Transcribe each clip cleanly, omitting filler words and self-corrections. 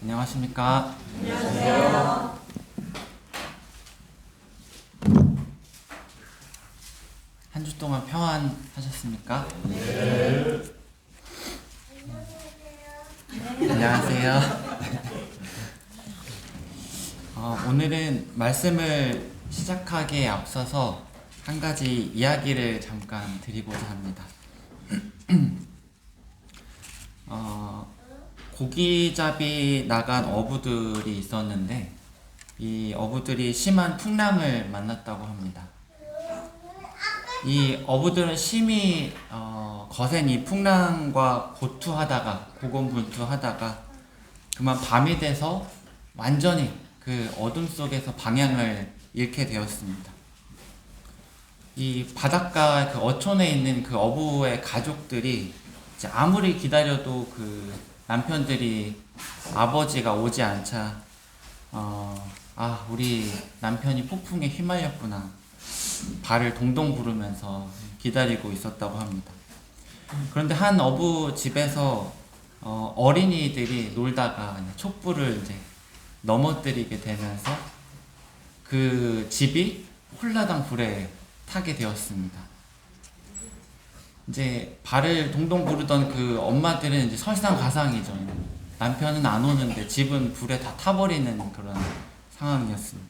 안녕하십니까? 안녕하세요. 한 주 동안 평안하셨습니까? 네. 안녕하세요. 오늘은 말씀을 시작하기에 앞서서 한 가지 이야기를 잠깐 드리고자 합니다. 고기잡이 나간 어부들이 있었는데 이 어부들이 심한 풍랑을 만났다고 합니다. 이 어부들은 심히 거센 이 풍랑과 고투하다가 고군분투하다가 그만 밤이 돼서 완전히 그 어둠 속에서 방향을 잃게 되었습니다. 이 바닷가 그 어촌에 있는 그 어부의 가족들이 이제 아무리 기다려도 그 남편들이 아버지가 오지 않자 우리 남편이 폭풍에 휘말렸구나 발을 동동 구르면서 기다리고 있었다고 합니다. 그런데 한 어부 집에서 어린이들이 놀다가 촛불을 이제 넘어뜨리게 되면서 그 집이 홀라당 불에 타게 되었습니다. 이제 발을 동동 구르던 그 엄마들은 이제 설상가상이죠. 남편은 안 오는데 집은 불에 다 타버리는 그런 상황이었습니다.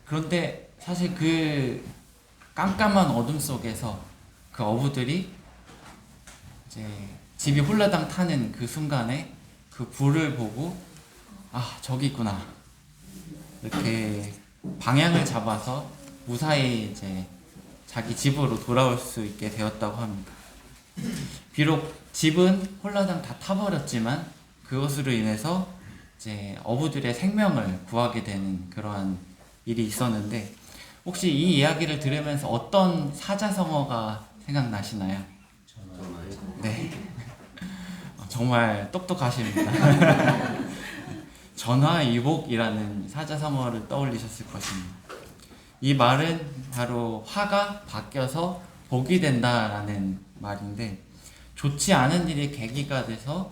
그런데 사실 그 깜깜한 어둠 속에서 그 어부들이 이제 집이 홀라당 타는 그 순간에 그 불을 보고 저기 있구나 이렇게 방향을 잡아서 무사히 이제 자기 집으로 돌아올 수 있게 되었다고 합니다. 비록 집은 홀라당 다 타버렸지만 그것으로 인해서 이제 어부들의 생명을 구하게 되는 그러한 일이 있었는데 혹시 이 이야기를 들으면서 어떤 사자성어가 생각나시나요? 네. 정말 똑똑하십니다. 전화위복이라는 사자성어를 떠올리셨을 것입니다. 이 말은 바로 화가 바뀌어서 복이 된다라는 말인데 좋지 않은 일이 계기가 돼서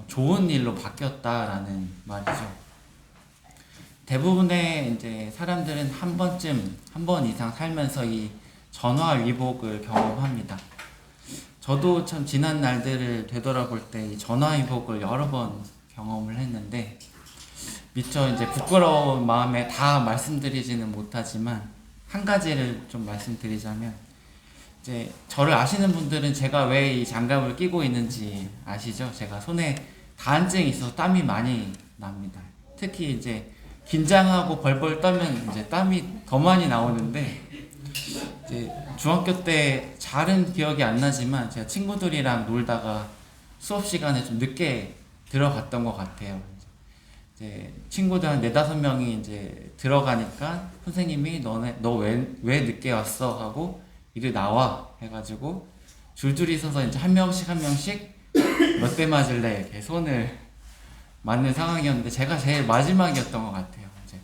좋은 일로 바뀌었다라는 말이죠. 대부분의 이제 사람들은 한 번 이상 살면서 이 전화위복을 경험합니다. 저도 참 지난 날들을 되돌아볼 때 이 전화위복을 여러 번 경험을 했는데 미처 이제 부끄러운 마음에 다 말씀드리지는 못하지만 한 가지를 좀 말씀드리자면 이제 저를 아시는 분들은 제가 왜 이 장갑을 끼고 있는지 아시죠? 제가 손에 다한증이 있어서 땀이 많이 납니다. 특히 이제 긴장하고 벌벌 떨면 이제 땀이 더 많이 나오는데 이제 중학교 때 잘은 기억이 안 나지만 제가 친구들이랑 놀다가 수업 시간에 좀 늦게 들어갔던 것 같아요. 이제 친구들 한 4-5명이 이제 들어가니까 선생님이 너 왜 늦게 왔어? 하고 이리 나와 해가지고 줄줄이 서서 이제 한 명씩 몇 대 맞을래 이렇게 손을 맞는 상황이었는데 제가 제일 마지막이었던 것 같아요. 이제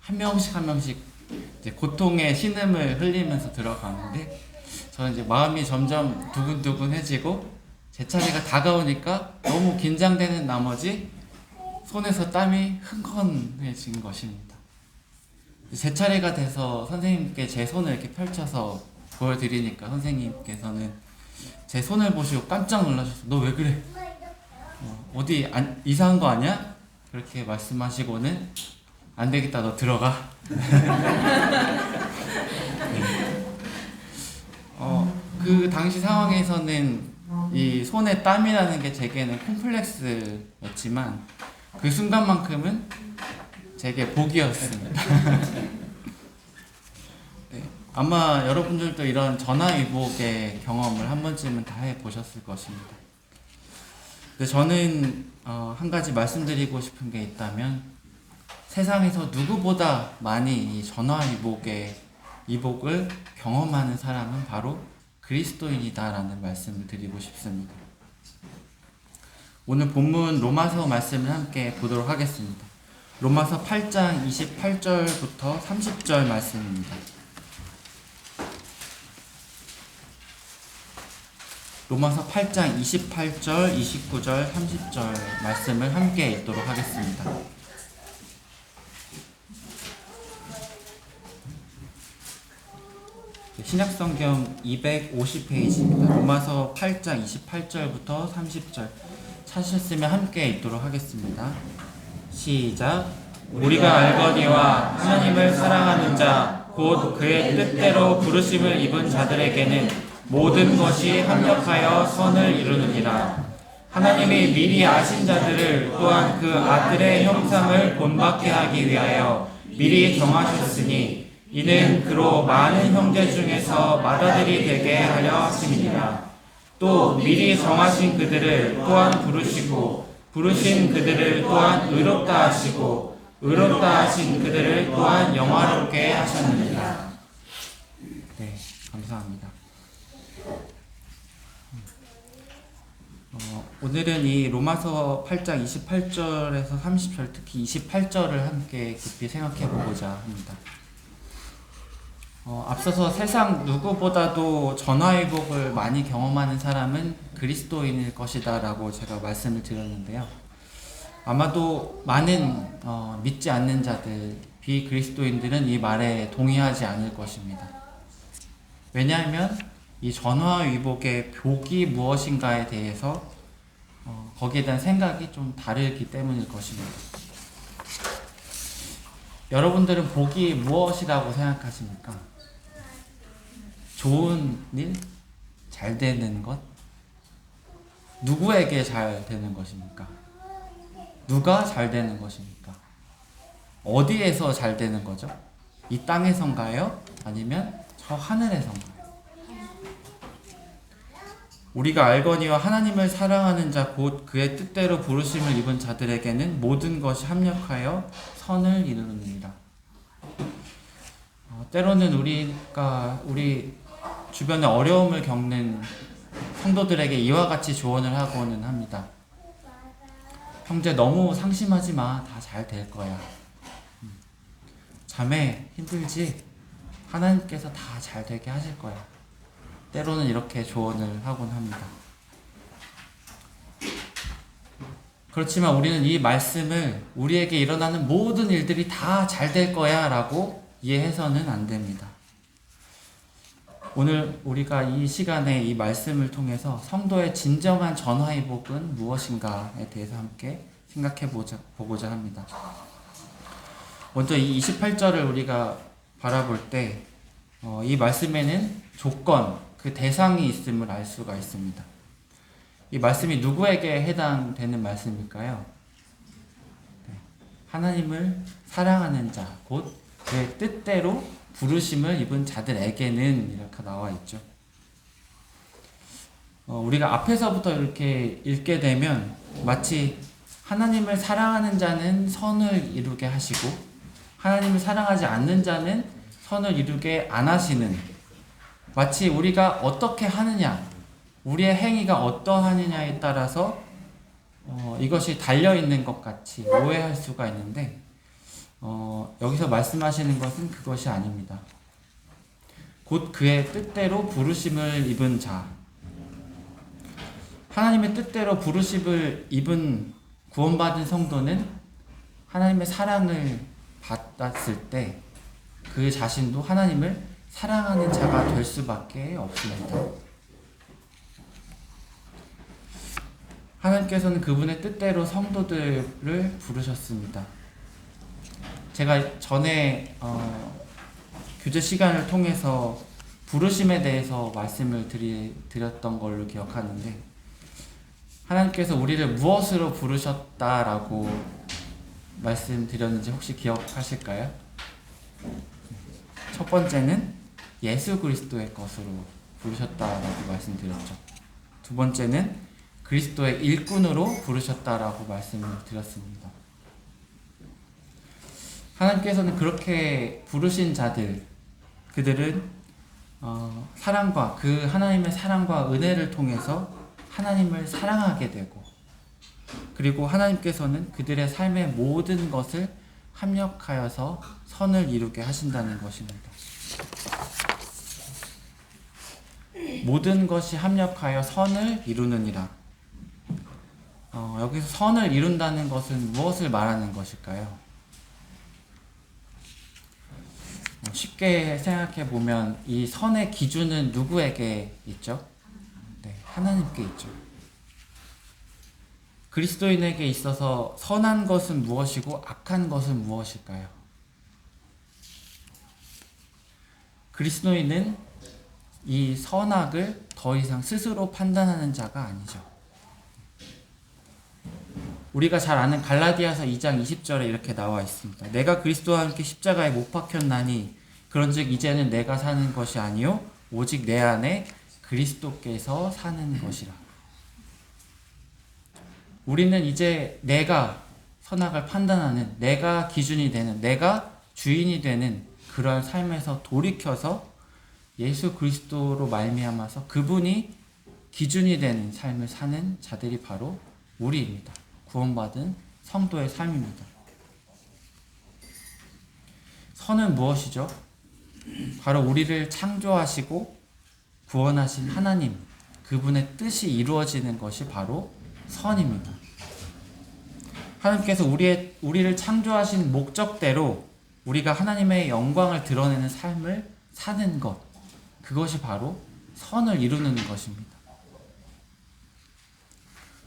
한 명씩 이제 고통의 신음을 흘리면서 들어가는데 저는 이제 마음이 점점 두근두근해지고 제 차례가 다가오니까 너무 긴장되는 나머지 손에서 땀이 흥건해진 것입니다. 제 차례가 돼서 선생님께 제 손을 이렇게 펼쳐서 보여드리니까 선생님께서는 제 손을 보시고 깜짝 놀라셔서 너 왜 그래? 어디 이상한 거 아니야? 그렇게 말씀하시고는 안 되겠다 너 들어가. 그 당시 상황에서는 이 손에 땀이라는 게 제게는 콤플렉스였지만 그 순간만큼은 제게 복이었습니다. 네, 아마 여러분들도 이런 전화위복의 경험을 한 번쯤은 다 해보셨을 것입니다. 근데 저는 한 가지 말씀드리고 싶은 게 있다면 세상에서 누구보다 많이 이 전화위복을 경험하는 사람은 바로 그리스도인이다라는 말씀을 드리고 싶습니다. 오늘 본문 로마서 말씀을 함께 보도록 하겠습니다. 로마서 8장 28절부터 30절 말씀입니다. 로마서 8장 28절, 29절, 30절 말씀을 함께 읽도록 하겠습니다. 신약성경 250페이지입니다. 로마서 8장 28절부터 30절 찾으셨으면 함께 읽도록 하겠습니다. 시작. 우리가 알거니와 하나님을 사랑하는 자 곧 그의 뜻대로 부르심을 입은 자들에게는 모든 것이 합력하여 선을 이루느니라. 하나님이 미리 아신 자들을 또한 그 아들의 형상을 본받게 하기 위하여 미리 정하셨으니 이는 그로 많은 형제 중에서 맏아들이 되게 하려 하심이니라. 또 미리 정하신 그들을 또한 부르시고 부르신 그들을 또한 의롭다 하시고 의롭다 하신 그들을 또한 영화롭게 하셨느니라. 네, 감사합니다. 오늘은 이 로마서 8장 28절에서 30절, 특히 28절을 함께 깊이 생각해 보고자 합니다. 앞서서 세상 누구보다도 전화위복을 많이 경험하는 사람은 그리스도인일 것이다 라고 제가 말씀을 드렸는데요. 아마도 많은 믿지 않는 자들, 비그리스도인들은 이 말에 동의하지 않을 것입니다. 왜냐하면 이 전화위복의 복이 무엇인가에 대해서 거기에 대한 생각이 좀 다르기 때문일 것입니다. 여러분들은 복이 무엇이라고 생각하십니까? 좋은 일? 잘 되는 것? 누구에게 잘 되는 것입니까? 누가 잘 되는 것입니까? 어디에서 잘 되는 거죠? 이 땅에선가요? 아니면 저 하늘에선가요? 우리가 알거니와 하나님을 사랑하는 자 곧 그의 뜻대로 부르심을 입은 자들에게는 모든 것이 합력하여 선을 이루느니라. 때로는 우리 주변에 어려움을 겪는 성도들에게 이와 같이 조언을 하고는 합니다. 형제 너무 상심하지 마. 다 잘 될 거야. 자매 힘들지? 하나님께서 다 잘 되게 하실 거야. 때로는 이렇게 조언을 하곤 합니다. 그렇지만 우리는 이 말씀을 우리에게 일어나는 모든 일들이 다 잘 될 거야 라고 이해해서는 안 됩니다. 오늘 우리가 이 시간에 이 말씀을 통해서 성도의 진정한 전화위복은 무엇인가에 대해서 함께 생각해 보고자 합니다. 먼저 이 28절을 우리가 바라볼 때 이 말씀에는 조건, 그 대상이 있음을 알 수가 있습니다. 이 말씀이 누구에게 해당되는 말씀일까요? 하나님을 사랑하는 자, 곧 그의 뜻대로 부르심을 입은 자들에게는 이렇게 나와 있죠. 우리가 앞에서부터 이렇게 읽게 되면 마치 하나님을 사랑하는 자는 선을 이루게 하시고 하나님을 사랑하지 않는 자는 선을 이루게 안 하시는, 마치 우리가 어떻게 하느냐, 우리의 행위가 어떠하느냐에 따라서 이것이 달려있는 것 같이 오해할 수가 있는데 여기서 말씀하시는 것은 그것이 아닙니다. 곧 그의 뜻대로 부르심을 입은 자, 하나님의 뜻대로 부르심을 입은 구원받은 성도는 하나님의 사랑을 받았을 때 그 자신도 하나님을 사랑하는 자가 될 수밖에 없습니다. 하나님께서는 그분의 뜻대로 성도들을 부르셨습니다. 제가 전에 교제 시간을 통해서 부르심에 대해서 말씀을 드렸던 걸로 기억하는데, 하나님께서 우리를 무엇으로 부르셨다라고 말씀드렸는지 혹시 기억하실까요? 첫 번째는 예수 그리스도의 것으로 부르셨다라고 말씀드렸죠. 두 번째는 그리스도의 일꾼으로 부르셨다라고 말씀을 드렸습니다. 하나님께서는 그렇게 부르신 자들, 그들은 사랑과 그 하나님의 사랑과 은혜를 통해서 하나님을 사랑하게 되고, 그리고 하나님께서는 그들의 삶의 모든 것을 합력하여서 선을 이루게 하신다는 것입니다. 모든 것이 합력하여 선을 이루느니라. 여기서 선을 이룬다는 것은 무엇을 말하는 것일까요? 쉽게 생각해 보면 이 선의 기준은 누구에게 있죠? 네, 하나님께 있죠. 그리스도인에게 있어서 선한 것은 무엇이고 악한 것은 무엇일까요? 그리스도인은 이 선악을 더 이상 스스로 판단하는 자가 아니죠. 우리가 잘 아는 갈라디아서 2장 20절에 이렇게 나와 있습니다. 내가 그리스도와 함께 십자가에 못 박혔나니 그런즉 이제는 내가 사는 것이 아니요 오직 내 안에 그리스도께서 사는 것이라. 우리는 이제 내가 선악을 판단하는, 내가 기준이 되는, 내가 주인이 되는 그러한 삶에서 돌이켜서 예수 그리스도로 말미암아서 그분이 기준이 되는 삶을 사는 자들이 바로 우리입니다. 구원받은 성도의 삶입니다. 선은 무엇이죠? 바로 우리를 창조하시고 구원하신 하나님, 그분의 뜻이 이루어지는 것이 바로 선입니다. 하나님께서 우리를 창조하신 목적대로 우리가 하나님의 영광을 드러내는 삶을 사는 것, 그것이 바로 선을 이루는 것입니다.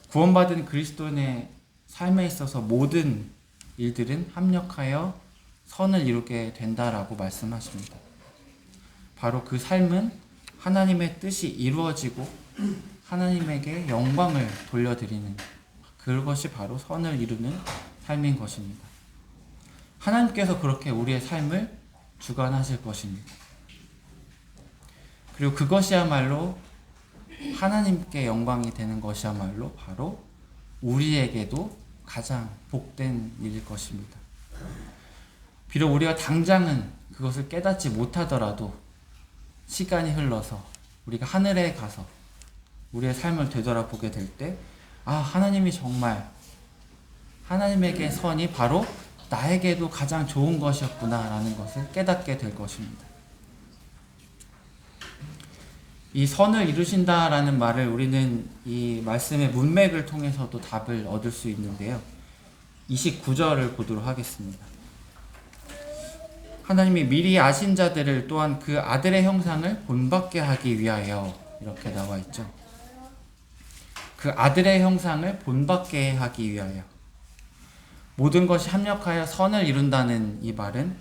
구원받은 그리스도인의 삶에 있어서 모든 일들은 합력하여 선을 이루게 된다라고 말씀하십니다. 바로 그 삶은 하나님의 뜻이 이루어지고 하나님에게 영광을 돌려드리는 그것이 바로 선을 이루는 삶인 것입니다. 하나님께서 그렇게 우리의 삶을 주관하실 것입니다. 그리고 그것이야말로 하나님께 영광이 되는 것이야말로 바로 우리에게도 가장 복된 일일 것입니다. 비록 우리가 당장은 그것을 깨닫지 못하더라도 시간이 흘러서 우리가 하늘에 가서 우리의 삶을 되돌아보게 될 때, 하나님이 정말 하나님에게 선이 바로 나에게도 가장 좋은 것이었구나 라는 것을 깨닫게 될 것입니다. 이 선을 이루신다라는 말을 우리는 이 말씀의 문맥을 통해서도 답을 얻을 수 있는데요. 29절을 보도록 하겠습니다. 하나님이 미리 아신 자들을 또한 그 아들의 형상을 본받게 하기 위하여, 이렇게 나와 있죠. 그 아들의 형상을 본받게 하기 위하여. 모든 것이 합력하여 선을 이룬다는 이 말은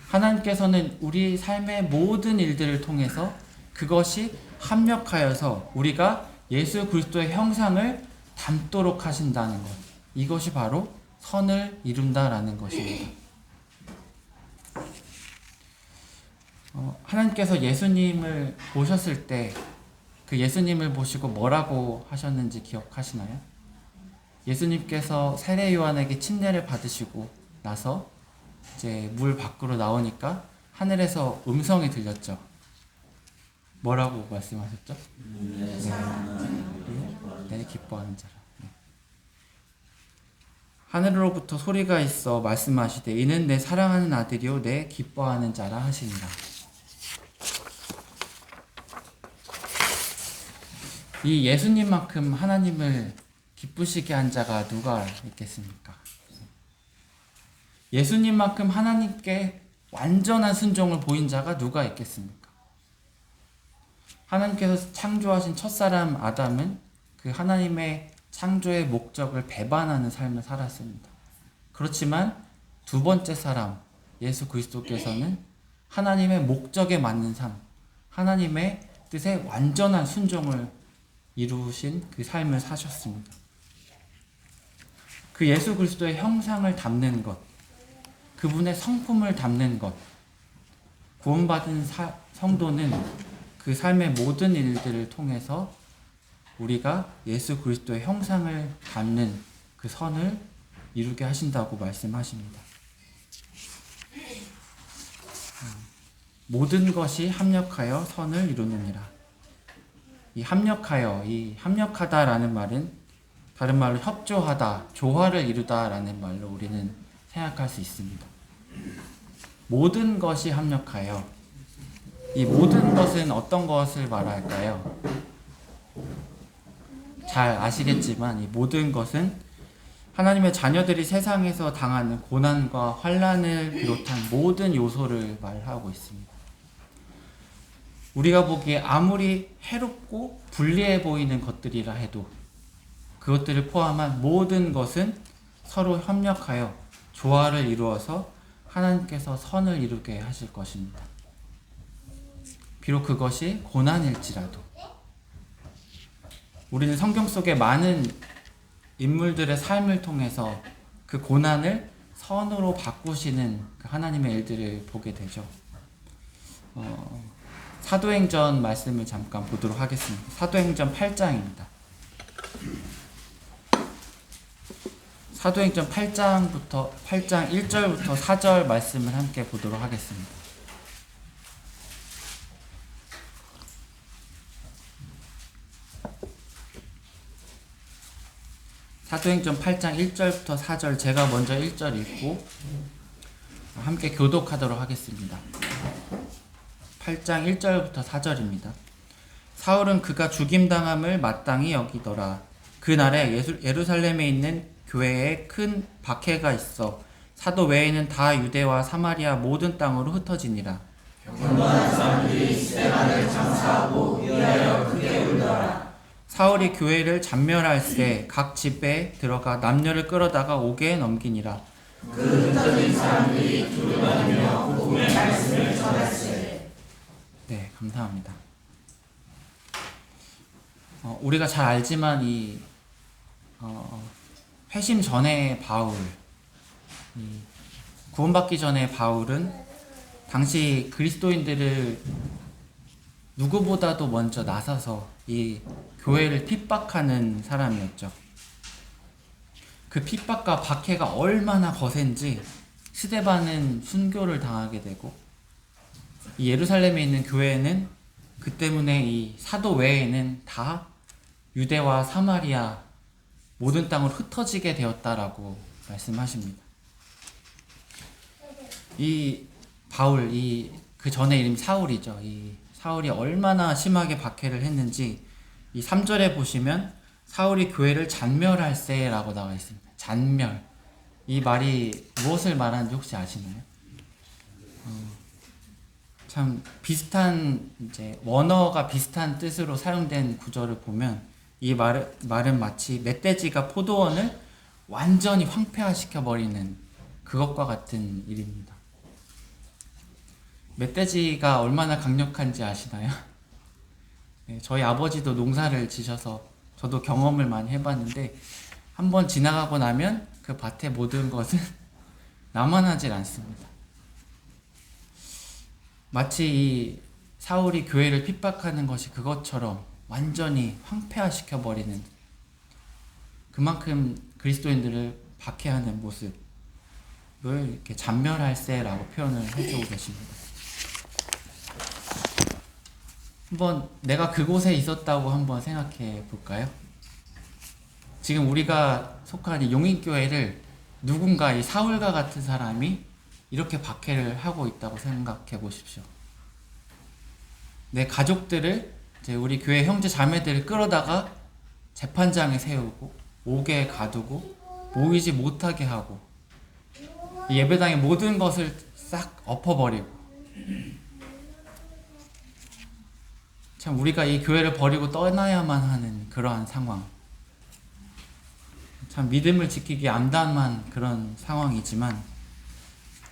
하나님께서는 우리 삶의 모든 일들을 통해서 그것이 합력하여서 우리가 예수 그리스도의 형상을 닮도록 하신다는 것, 이것이 바로 선을 이룬다라는 것입니다. 하나님께서 예수님을 보셨을 때 그 예수님을 보시고 뭐라고 하셨는지 기억하시나요? 예수님께서 세례 요한에게 침례를 받으시고 나서 이제 물 밖으로 나오니까 하늘에서 음성이 들렸죠. 뭐라고 말씀하셨죠? 내 기뻐하는 자라. 하늘로부터 소리가 있어 말씀하시되 이는 내 사랑하는 아들이요 내 기뻐하는 자라 하시니라. 이 예수님만큼 하나님을 기쁘시게 한 자가 누가 있겠습니까? 예수님만큼 하나님께 완전한 순종을 보인 자가 누가 있겠습니까? 하나님께서 창조하신 첫사람 아담은 그 하나님의 창조의 목적을 배반하는 삶을 살았습니다. 그렇지만 두 번째 사람 예수 그리스도께서는 하나님의 목적에 맞는 삶, 하나님의 뜻에 완전한 순종을 이루신 그 삶을 사셨습니다. 그 예수 그리스도의 형상을 담는 것, 그분의 성품을 담는 것, 구원받은 성도는 그 삶의 모든 일들을 통해서 우리가 예수 그리스도의 형상을 담는 그 선을 이루게 하신다고 말씀하십니다. 모든 것이 합력하여 선을 이루느니라. 이 합력하다라는 말은 다른 말로 협조하다, 조화를 이루다라는 말로 우리는 생각할 수 있습니다. 모든 것이 합력하여 이 모든 것은 어떤 것을 말할까요? 잘 아시겠지만 이 모든 것은 하나님의 자녀들이 세상에서 당하는 고난과 환난을 비롯한 모든 요소를 말하고 있습니다. 우리가 보기에 아무리 해롭고 불리해 보이는 것들이라 해도 그것들을 포함한 모든 것은 서로 협력하여 조화를 이루어서 하나님께서 선을 이루게 하실 것입니다. 비록 그것이 고난일지라도. 우리는 성경 속의 많은 인물들의 삶을 통해서 그 고난을 선으로 바꾸시는 그 하나님의 일들을 보게 되죠. 사도행전 말씀을 잠깐 보도록 하겠습니다. 사도행전 8장입니다. 사도행전 8장 1절부터 4절 말씀을 함께 보도록 하겠습니다. 사도행전 8장 1절부터 4절, 제가 먼저 1절 읽고 함께 교독하도록 하겠습니다. 8장 1절부터 4절입니다. 사울은 그가 죽임당함을 마땅히 여기더라. 그날에 예루살렘에 있는 교회에 큰 박해가 있어 사도 외에는 다 유대와 사마리아 모든 땅으로 흩어지니라. 경건한 사람들이 스데반을 장사하고 위하여 크게 울더라. 사울이 교회를 잔멸할세 각 집에 들어가 남녀를 끌어다가 옥에 넘기니라. 그 흩어진 사람들이 두루다니며 복음의 말씀을 전할세. 네, 감사합니다. 우리가 잘 알지만 이 회심 전에 바울, 구원받기 전에 바울은 당시 그리스도인들을 누구보다도 먼저 나서서 이 교회를 핍박하는 사람이었죠. 그 핍박과 박해가 얼마나 거센지 스데반은 순교를 당하게 되고, 이 예루살렘에 있는 교회는 그 때문에 이 사도 외에는 다 유대와 사마리아 모든 땅으로 흩어지게 되었다라고 말씀하십니다. 이 바울, 그 전에 이름이 사울이죠. 이 사울이 얼마나 심하게 박해를 했는지 이 3절에 보시면 사울이 교회를 잔멸할세라고 나와 있습니다. 잔멸. 이 말이 무엇을 말하는지 혹시 아시나요? 참 비슷한, 이제 원어가 비슷한 뜻으로 사용된 구절을 보면 이 말은 마치 멧돼지가 포도원을 완전히 황폐화시켜 버리는 그것과 같은 일입니다. 멧돼지가 얼마나 강력한지 아시나요? 네, 저희 아버지도 농사를 지셔서 저도 경험을 많이 해봤는데, 한번 지나가고 나면 그 밭의 모든 것은 남아나질 않습니다. 마치 이 사울이 교회를 핍박하는 것이 그것처럼 완전히 황폐화시켜버리는, 그만큼 그리스도인들을 박해하는 모습을 이렇게 잔멸할세라고 표현을 해주고 계십니다. 한번 내가 그곳에 있었다고 한번 생각해 볼까요? 지금 우리가 속한 이 용인교회를 누군가 이 사울과 같은 사람이 이렇게 박해를 하고 있다고 생각해 보십시오. 내 가족들을, 이제 우리 교회 형제 자매들을 끌어다가 재판장에 세우고 옥에 가두고 모이지 못하게 하고 이 예배당의 모든 것을 싹 엎어버리고, 참 우리가 이 교회를 버리고 떠나야만 하는 그러한 상황, 참 믿음을 지키기 암담한 그런 상황이지만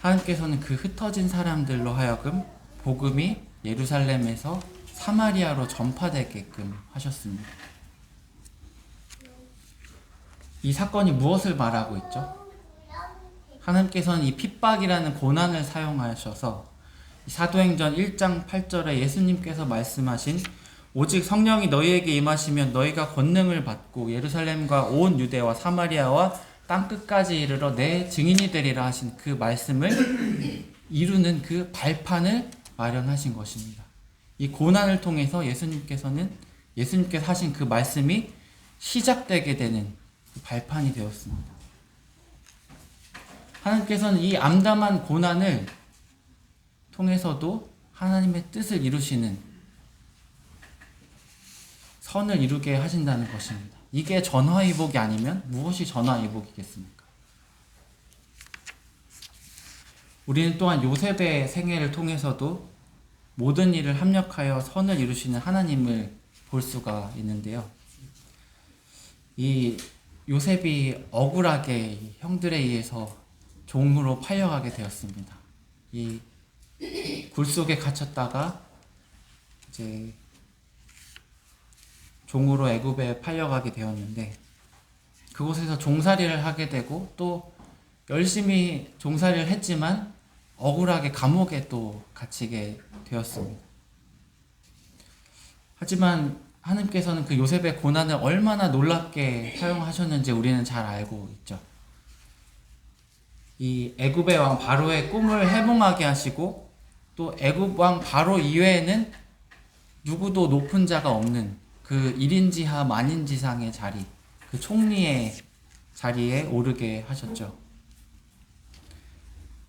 하나님께서는 그 흩어진 사람들로 하여금 복음이 예루살렘에서 사마리아로 전파되게끔 하셨습니다. 이 사건이 무엇을 말하고 있죠? 하나님께서는 이 핍박이라는 고난을 사용하셔서 사도행전 1장 8절에 예수님께서 말씀하신 오직 성령이 너희에게 임하시면 너희가 권능을 받고 예루살렘과 온 유대와 사마리아와 땅끝까지 이르러 내 증인이 되리라 하신 그 말씀을 이루는 그 발판을 마련하신 것입니다. 이 고난을 통해서 예수님께서 하신 그 말씀이 시작되게 되는 그 발판이 되었습니다. 하나님께서는 이 암담한 고난을 통해서도 하나님의 뜻을 이루시는, 선을 이루게 하신다는 것입니다. 이게 전화위복이 아니면 무엇이 전화위복이겠습니까? 우리는 또한 요셉의 생애를 통해서도 모든 일을 합력하여 선을 이루시는 하나님을 볼 수가 있는데요. 이 요셉이 억울하게 형들에 의해서 종으로 팔려가게 되었습니다. 이 굴 속에 갇혔다가 이제 종으로 애굽에 팔려가게 되었는데, 그곳에서 종살이를 하게 되고 또 열심히 종살이를 했지만 억울하게 감옥에 또 갇히게 되었습니다. 하지만 하나님께서는 그 요셉의 고난을 얼마나 놀랍게 사용하셨는지 우리는 잘 알고 있죠. 이 애굽의 왕 바로의 꿈을 해몽하게 하시고, 또 애굽 왕 바로 이외에는 누구도 높은 자가 없는 그 1인지하 만인지상의 자리, 그 총리의 자리에 오르게 하셨죠.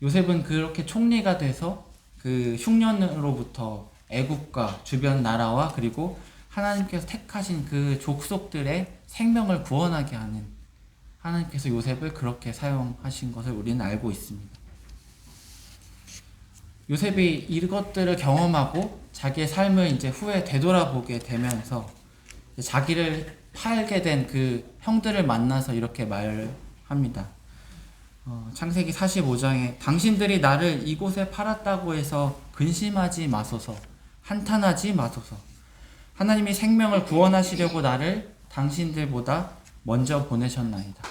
요셉은 그렇게 총리가 돼서 그 흉년으로부터 애굽과 주변 나라와 그리고 하나님께서 택하신 그 족속들의 생명을 구원하게 하는, 하나님께서 요셉을 그렇게 사용하신 것을 우리는 알고 있습니다. 요셉이 이것들을 경험하고 자기의 삶을 이제 후에 되돌아보게 되면서 자기를 팔게 된 그 형들을 만나서 이렇게 말합니다. 창세기 45장에 당신들이 나를 이곳에 팔았다고 해서 근심하지 마소서, 한탄하지 마소서. 하나님이 생명을 구원하시려고 나를 당신들보다 먼저 보내셨나이다.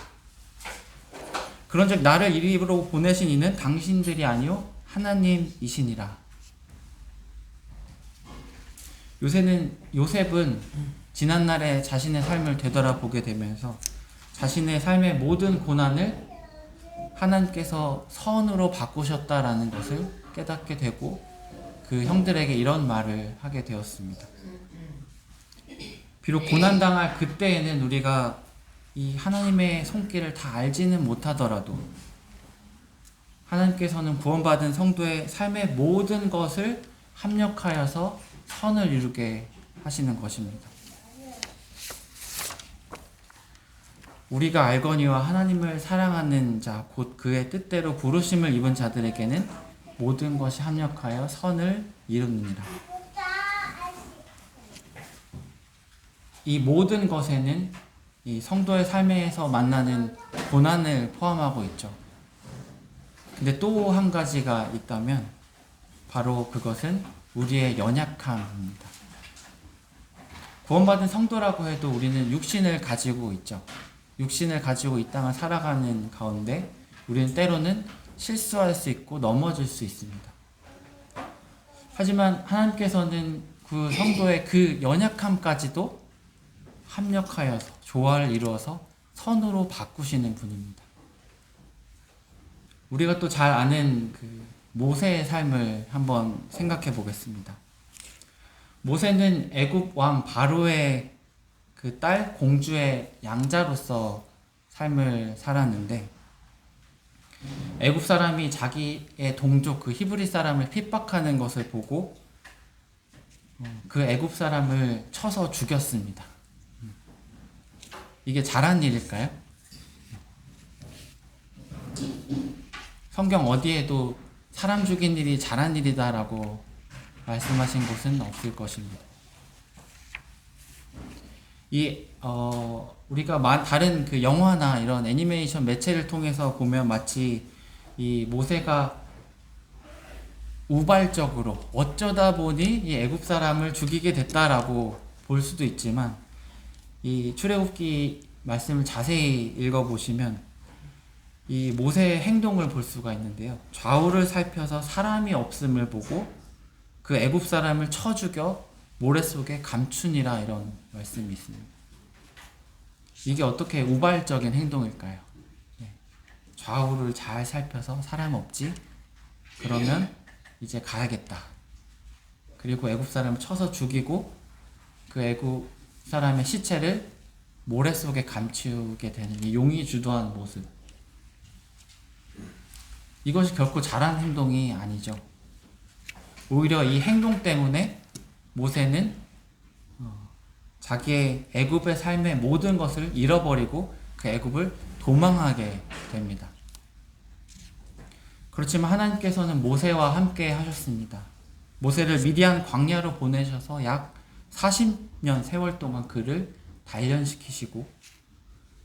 그런즉 나를 이리로 보내신 이는 당신들이 아니요 하나님이시니라. 요셉은 지난날에 자신의 삶을 되돌아보게 되면서 자신의 삶의 모든 고난을 하나님께서 선으로 바꾸셨다라는 것을 깨닫게 되고 그 형들에게 이런 말을 하게 되었습니다. 비록 고난당할 그때에는 우리가 이 하나님의 손길을 다 알지는 못하더라도 하나님께서는 구원받은 성도의 삶의 모든 것을 합력하여서 선을 이루게 하시는 것입니다. 우리가 알거니와 하나님을 사랑하는 자, 곧 그의 뜻대로 부르심을 입은 자들에게는 모든 것이 합력하여 선을 이루느니라. 이 모든 것에는 이 성도의 삶에서 만나는 고난을 포함하고 있죠. 근데 또 한 가지가 있다면 바로 그것은 우리의 연약함입니다. 구원받은 성도라고 해도 우리는 육신을 가지고 있죠. 육신을 가지고 이 땅을 살아가는 가운데 우리는 때로는 실수할 수 있고 넘어질 수 있습니다. 하지만 하나님께서는 그 성도의 그 연약함까지도 합력하여서 조화를 이루어서 선으로 바꾸시는 분입니다. 우리가 또 잘 아는 그 모세의 삶을 한번 생각해 보겠습니다. 모세는 애굽 왕 바로의 그 딸 공주의 양자로서 삶을 살았는데, 애굽 사람이 자기의 동족 그 히브리 사람을 핍박하는 것을 보고 그 애굽 사람을 쳐서 죽였습니다. 이게 잘한 일일까요? 성경 어디에도 사람 죽인 일이 잘한 일이다라고 말씀하신 곳은 없을 것입니다. 우리가 다른 그 영화나 이런 애니메이션 매체를 통해서 보면 마치 이 모세가 우발적으로 어쩌다 보니 이 애굽 사람을 죽이게 됐다라고 볼 수도 있지만, 이 출애굽기 말씀을 자세히 읽어보시면 이 모세의 행동을 볼 수가 있는데요. 좌우를 살펴서 사람이 없음을 보고 그 애굽 사람을 쳐 죽여 모래 속에 감추니라, 이런 말씀이 있습니다. 이게 어떻게 우발적인 행동일까요? 좌우를 잘 살펴서 사람 없지? 그러면 이제 가야겠다. 그리고 애굽 사람을 쳐서 죽이고 그 애굽 사람의 시체를 모래 속에 감추게 되는 이 용의주도한 모습. 이것이 결코 잘한 행동이 아니죠. 오히려 이 행동 때문에 모세는 자기의 애굽의 삶의 모든 것을 잃어버리고 그 애굽을 도망하게 됩니다. 그렇지만 하나님께서는 모세와 함께 하셨습니다. 모세를 미디안 광야로 보내셔서 약 40년 세월 동안 그를 단련시키시고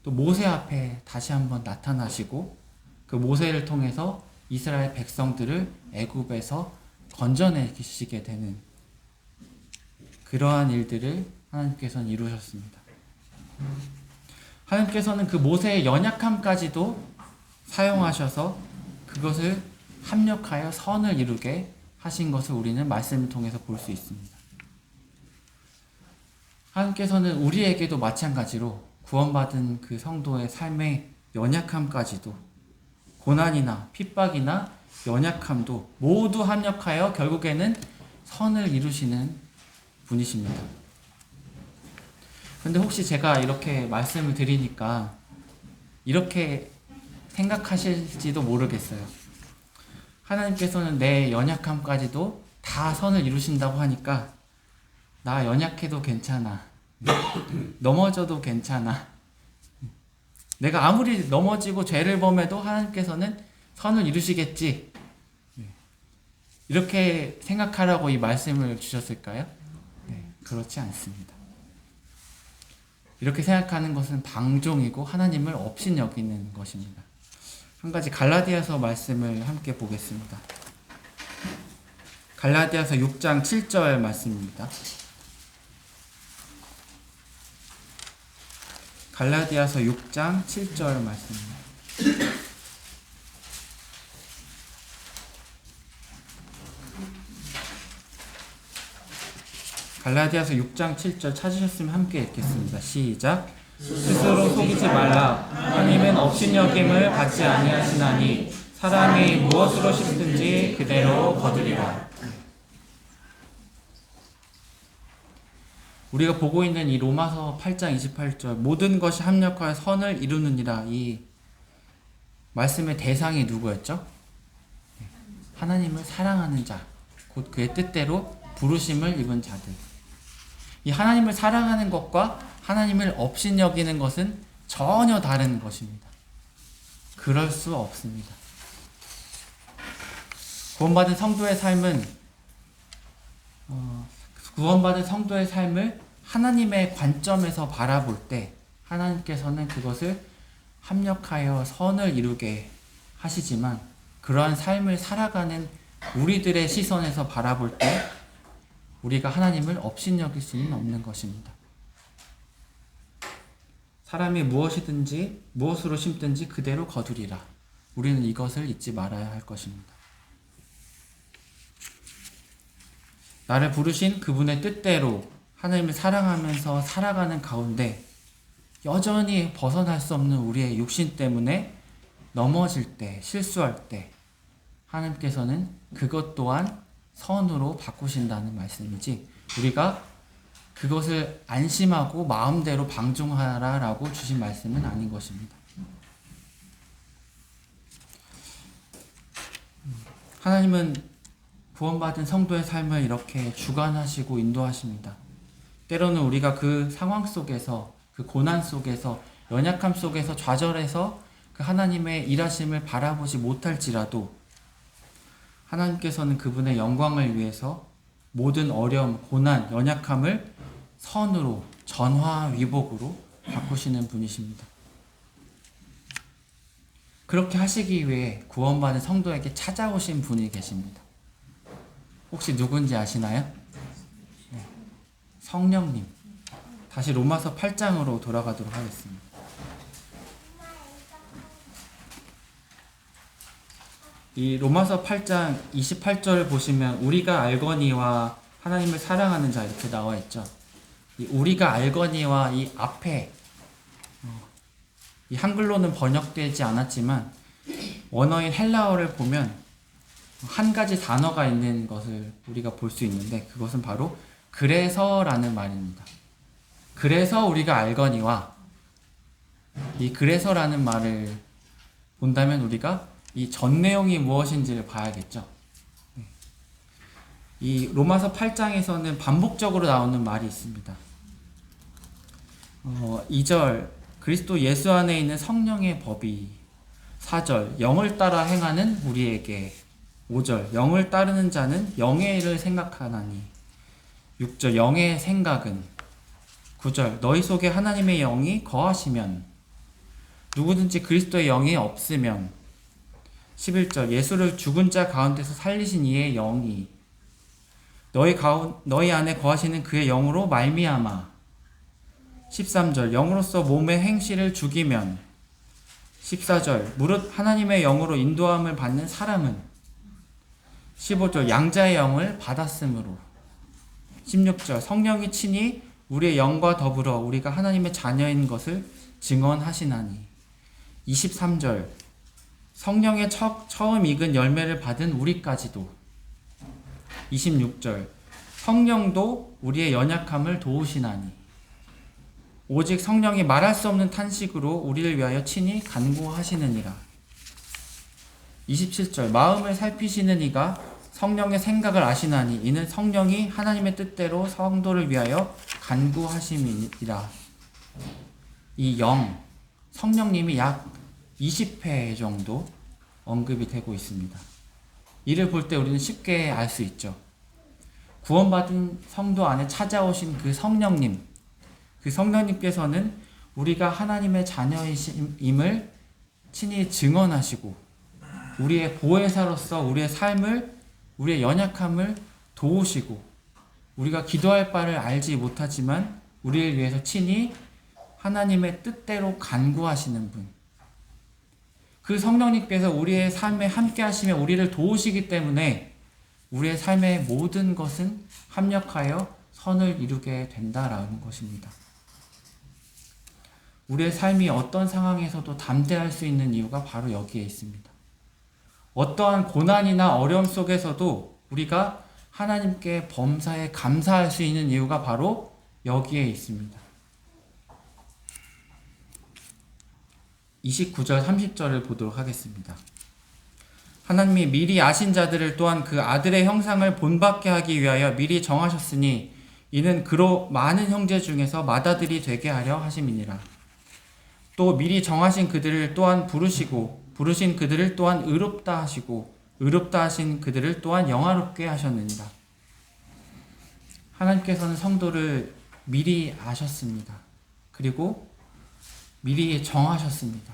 또 모세 앞에 다시 한번 나타나시고 그 모세를 통해서 이스라엘 백성들을 애굽에서 건져내시게 되는 그러한 일들을 하나님께서는 이루셨습니다. 하나님께서는 그 모세의 연약함까지도 사용하셔서 그것을 합력하여 선을 이루게 하신 것을 우리는 말씀을 통해서 볼 수 있습니다. 하나님께서는 우리에게도 마찬가지로 구원받은 그 성도의 삶의 연약함까지도 고난이나 핍박이나 연약함도 모두 합력하여 결국에는 선을 이루시는 분이십니다. 근데 혹시 제가 이렇게 말씀을 드리니까 이렇게 생각하실지도 모르겠어요. 하나님께서는 내 연약함까지도 다 선을 이루신다고 하니까 나 연약해도 괜찮아. 넘어져도 괜찮아. 내가 아무리 넘어지고 죄를 범해도 하나님께서는 선을 이루시겠지. 이렇게 생각하라고 이 말씀을 주셨을까요? 네, 그렇지 않습니다. 이렇게 생각하는 것은 방종이고 하나님을 업신여기는 것입니다. 한 가지 갈라디아서 말씀을 함께 보겠습니다. 갈라디아서 6장 7절 말씀입니다. 갈라디아서 6장 7절 말씀입니다. 갈라디아서 6장 7절 찾으셨으면 함께 읽겠습니다. 시작. 스스로 속이지 말라. 하나님은 업신여김을 받지 아니하시나니 사람이 무엇으로 심든지 그대로 거두리라. 우리가 보고 있는 이 로마서 8장 28절 모든 것이 합력하여 선을 이루느니라, 이 말씀의 대상이 누구였죠? 하나님을 사랑하는 자, 곧 그의 뜻대로 부르심을 입은 자들. 이 하나님을 사랑하는 것과 하나님을 업신여기는 것은 전혀 다른 것입니다. 그럴 수 없습니다. 구원받은 성도의 삶을 하나님의 관점에서 바라볼 때 하나님께서는 그것을 합력하여 선을 이루게 하시지만 그러한 삶을 살아가는 우리들의 시선에서 바라볼 때 우리가 하나님을 업신여길 수는 없는 것입니다. 사람이 무엇으로 심든지 그대로 거두리라. 우리는 이것을 잊지 말아야 할 것입니다. 나를 부르신 그분의 뜻대로 하나님을 사랑하면서 살아가는 가운데 여전히 벗어날 수 없는 우리의 육신 때문에 넘어질 때, 실수할 때 하나님께서는 그것 또한 선으로 바꾸신다는 말씀이지 우리가 그것을 안심하고 마음대로 방종하라라고 주신 말씀은 아닌 것입니다. 하나님은 구원받은 성도의 삶을 이렇게 주관하시고 인도하십니다. 때로는 우리가 그 상황 속에서, 그 고난 속에서, 연약함 속에서, 좌절해서 그 하나님의 일하심을 바라보지 못할지라도 하나님께서는 그분의 영광을 위해서 모든 어려움, 고난, 연약함을 선으로, 전화위복으로 바꾸시는 분이십니다. 그렇게 하시기 위해 구원받은 성도에게 찾아오신 분이 계십니다. 혹시 누군지 아시나요? 네. 성령님. 다시 로마서 8장으로 돌아가도록 하겠습니다. 이 로마서 8장 28절을 보시면 우리가 알거니와 하나님을 사랑하는 자 이렇게 나와 있죠. 이 우리가 알거니와 이 앞에 이 한글로는 번역되지 않았지만 원어인 헬라어를 보면 한 가지 단어가 있는 것을 우리가 볼 수 있는데 그것은 바로 그래서라는 말입니다. 그래서 우리가 알거니와 이 그래서라는 말을 본다면 우리가 이 전 내용이 무엇인지를 봐야겠죠. 이 로마서 8장에서는 반복적으로 나오는 말이 있습니다. 2절 그리스도 예수 안에 있는 성령의 법이, 4절 영을 따라 행하는 우리에게, 5절 영을 따르는 자는 영의 일을 생각하나니, 6절 영의 생각은, 9절 너희 속에 하나님의 영이 거하시면, 누구든지 그리스도의 영이 없으면, 11절 예수를 죽은 자 가운데서 살리신 이의 영이 너희 안에 거하시는 그의 영으로 말미암아, 13절 영으로서 몸의 행실을 죽이면, 14절 무릇 하나님의 영으로 인도함을 받는 사람은, 15절 양자의 영을 받았으므로, 16절 성령이 친히 우리의 영과 더불어 우리가 하나님의 자녀인 것을 증언하시나니, 23절 성령의 처음 익은 열매를 받은 우리까지도, 26절 성령도 우리의 연약함을 도우시나니, 오직 성령이 말할 수 없는 탄식으로 우리를 위하여 친히 간구하시느니라. 27절 마음을 살피시는 이가 성령의 생각을 아시나니 이는 성령이 하나님의 뜻대로 성도를 위하여 간구하심이라. 이 성령님이 약 20회 정도 언급이 되고 있습니다. 이를 볼 때 우리는 쉽게 알 수 있죠. 구원받은 성도 안에 찾아오신 그 성령님, 그 성령님께서는 우리가 하나님의 자녀임을 친히 증언하시고 우리의 보혜사로서 우리의 삶을, 우리의 연약함을 도우시고 우리가 기도할 바를 알지 못하지만 우리를 위해서 친히 하나님의 뜻대로 간구하시는 분, 그 성령님께서 우리의 삶에 함께 하시며 우리를 도우시기 때문에 우리의 삶의 모든 것은 합력하여 선을 이루게 된다라는 것입니다. 우리의 삶이 어떤 상황에서도 담대할 수 있는 이유가 바로 여기에 있습니다. 어떠한 고난이나 어려움 속에서도 우리가 하나님께 범사에 감사할 수 있는 이유가 바로 여기에 있습니다. 29절 30절을 보도록 하겠습니다. 하나님이 미리 아신 자들을 또한 그 아들의 형상을 본받게 하기 위하여 미리 정하셨으니 이는 그로 많은 형제 중에서 맏아들이 되게 하려 하심이니라. 또 미리 정하신 그들을 또한 부르시고 부르신 그들을 또한 의롭다 하시고 의롭다 하신 그들을 또한 영화롭게 하셨느니라. 하나님께서는 성도를 미리 아셨습니다. 그리고 미리 정하셨습니다.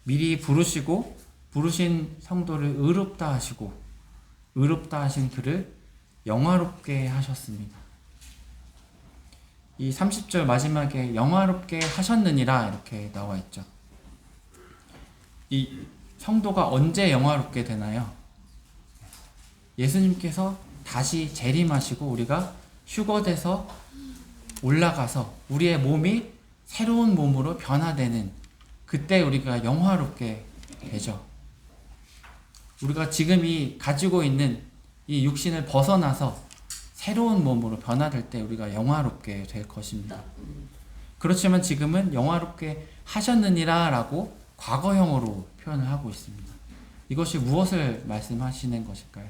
미리 부르시고 부르신 성도를 의롭다 하시고 의롭다 하신 그를 영화롭게 하셨습니다. 이 30절 마지막에 영화롭게 하셨느니라 이렇게 나와 있죠. 이 성도가 언제 영화롭게 되나요? 예수님께서 다시 재림하시고 우리가 휴거돼서 올라가서 우리의 몸이 새로운 몸으로 변화되는 그때 우리가 영화롭게 되죠. 우리가 지금 가지고 있는 이 육신을 벗어나서 새로운 몸으로 변화될 때 우리가 영화롭게 될 것입니다. 그렇지만 지금은 영화롭게 하셨느니라 라고 과거형으로 표현을 하고 있습니다. 이것이 무엇을 말씀하시는 것일까요?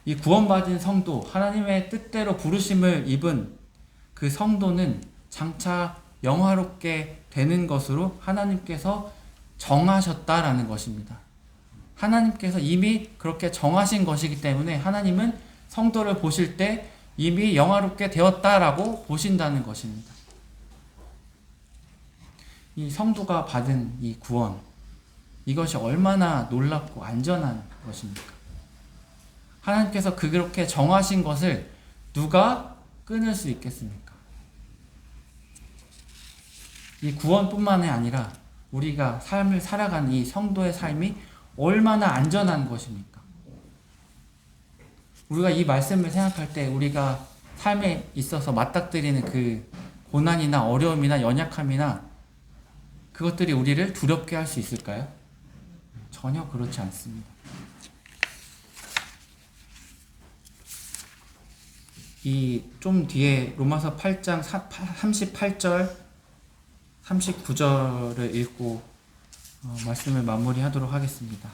이 구원받은 성도, 하나님의 뜻대로 부르심을 입은 그 성도는 장차 영화롭게 되는 것으로 하나님께서 정하셨다라는 것입니다. 하나님께서 이미 그렇게 정하신 것이기 때문에 하나님은 성도를 보실 때 이미 영화롭게 되었다라고 보신다는 것입니다. 이 성도가 받은 이 구원, 이것이 얼마나 놀랍고 안전한 것입니까? 하나님께서 그렇게 정하신 것을 누가 끊을 수 있겠습니까? 이 구원뿐만이 아니라 우리가 삶을 살아가는 이 성도의 삶이 얼마나 안전한 것입니까? 우리가 이 말씀을 생각할 때 우리가 삶에 있어서 맞닥뜨리는 그 고난이나 어려움이나 연약함이나 그것들이 우리를 두렵게 할 수 있을까요? 전혀 그렇지 않습니다. 이 좀 뒤에 로마서 8장 38절 39절을 읽고 말씀을 마무리하도록 하겠습니다.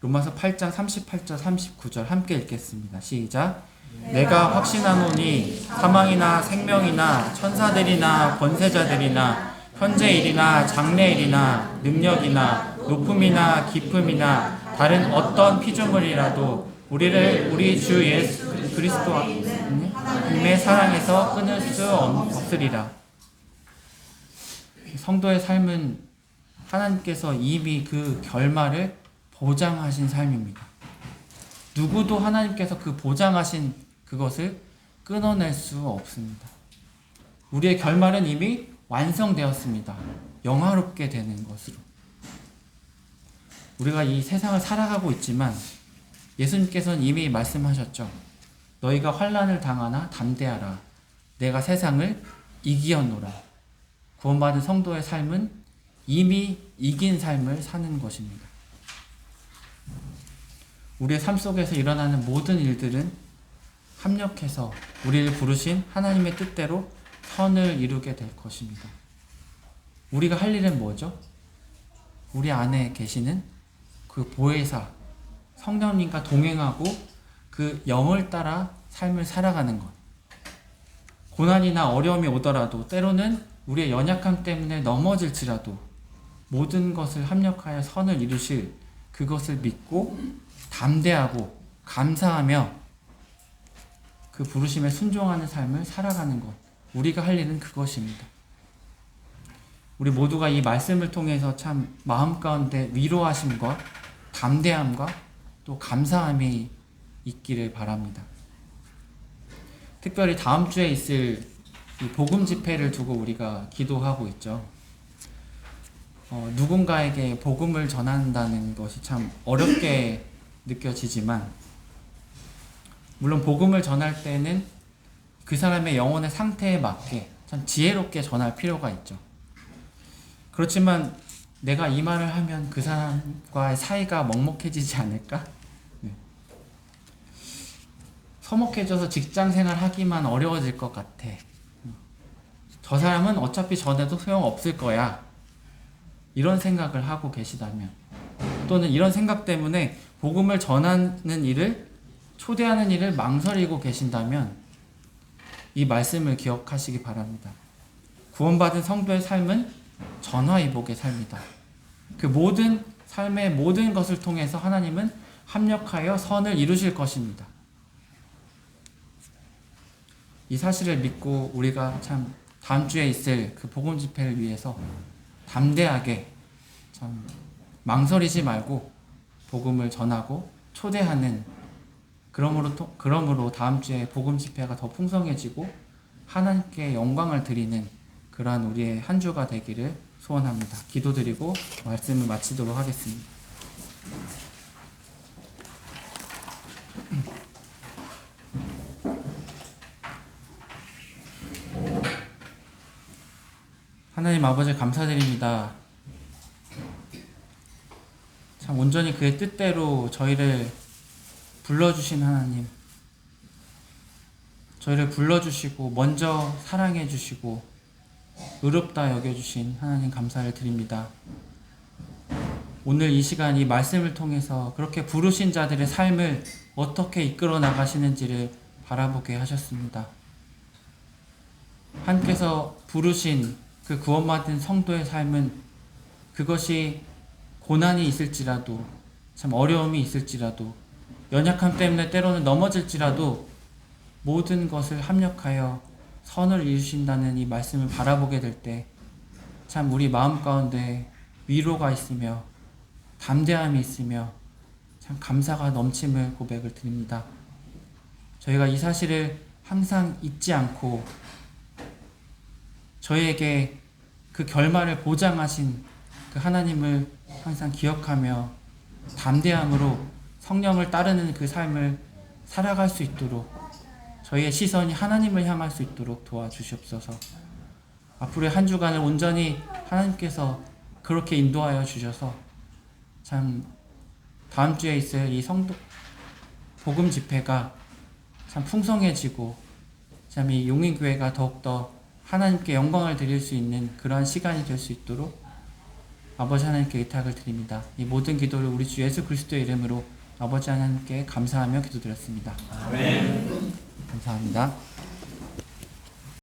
로마서 8장 38절 39절 함께 읽겠습니다. 시작. 내가 확신하노니 사망이나 생명이나 천사들이나 권세자들이나 현재일이나 장래일이나 능력이나 높음이나 깊음이나 다른 어떤 피조물이라도 우리를 우리 주 예수 그리스도님의 사랑에서 끊을 수 없으리라. 성도의 삶은 하나님께서 이미 그 결말을 보장하신 삶입니다. 누구도 하나님께서 그 보장하신 그것을 끊어낼 수 없습니다. 우리의 결말은 이미 완성되었습니다. 영화롭게 되는 것으로. 우리가 이 세상을 살아가고 있지만 예수님께서는 이미 말씀하셨죠. 너희가 환난을 당하나 담대하라. 내가 세상을 이기었노라. 구원받은 성도의 삶은 이미 이긴 삶을 사는 것입니다. 우리의 삶 속에서 일어나는 모든 일들은 합력해서 우리를 부르신 하나님의 뜻대로 선을 이루게 될 것입니다. 우리가 할 일은 뭐죠? 우리 안에 계시는 그 보혜사, 성령님과 동행하고 그 영을 따라 삶을 살아가는 것. 고난이나 어려움이 오더라도 때로는 우리의 연약함 때문에 넘어질지라도 모든 것을 합력하여 선을 이루실 그것을 믿고 담대하고 감사하며 그 부르심에 순종하는 삶을 살아가는 것. 우리가 할 일은 그것입니다. 우리 모두가 이 말씀을 통해서 참 마음 가운데 위로하심과 담대함과 또 감사함이 있기를 바랍니다. 특별히 다음 주에 있을 이 복음 집회를 두고 우리가 기도하고 있죠. 누군가에게 복음을 전한다는 것이 참 어렵게 느껴지지만 물론 복음을 전할 때는 그 사람의 영혼의 상태에 맞게 참 지혜롭게 전할 필요가 있죠. 그렇지만 내가 이 말을 하면 그 사람과의 사이가 먹먹해지지 않을까? 네. 서먹해져서 직장생활 하기만 어려워질 것 같아. 저 사람은 어차피 전해도 소용없을 거야. 이런 생각을 하고 계시다면 또는 이런 생각 때문에 복음을 전하는 일을 초대하는 일을 망설이고 계신다면 이 말씀을 기억하시기 바랍니다. 구원받은 성도의 삶은 전화위복의 삶이다. 그 모든 삶의 모든 것을 통해서 하나님은 합력하여 선을 이루실 것입니다. 이 사실을 믿고 우리가 참 다음 주에 있을 그 복음 집회를 위해서 담대하게 참 망설이지 말고 복음을 전하고 초대하는 그러므로 다음 주에 복음 집회가 더 풍성해지고 하나님께 영광을 드리는 그러한 우리의 한 주가 되기를 소원합니다. 기도드리고 말씀을 마치도록 하겠습니다. 하나님 아버지 감사드립니다. 참 온전히 그의 뜻대로 저희를 불러주신 하나님, 저희를 불러주시고 먼저 사랑해 주시고 의롭다 여겨주신 하나님 감사를 드립니다. 오늘 이 시간 이 말씀을 통해서 그렇게 부르신 자들의 삶을 어떻게 이끌어 나가시는지를 바라보게 하셨습니다. 하나님께서 부르신 그 구원받은 성도의 삶은 그것이 고난이 있을지라도 참 어려움이 있을지라도 연약함 때문에 때로는 넘어질지라도 모든 것을 합력하여 선을 이루신다는 이 말씀을 바라보게 될 때 참 우리 마음 가운데 위로가 있으며 담대함이 있으며 참 감사가 넘침을 고백을 드립니다. 저희가 이 사실을 항상 잊지 않고 저희에게 그 결말을 보장하신 그 하나님을 항상 기억하며 담대함으로 성령을 따르는 그 삶을 살아갈 수 있도록 저희의 시선이 하나님을 향할 수 있도록 도와주시옵소서. 앞으로의 한 주간을 온전히 하나님께서 그렇게 인도하여 주셔서 참 다음 주에 있을 이 성도 복음 집회가 참 풍성해지고 참 이 용인교회가 더욱더 하나님께 영광을 드릴 수 있는 그러한 시간이 될 수 있도록 아버지 하나님께 의탁을 드립니다. 이 모든 기도를 우리 주 예수 그리스도의 이름으로 아버지 하나님께 감사하며 기도드렸습니다. 아멘. 감사합니다.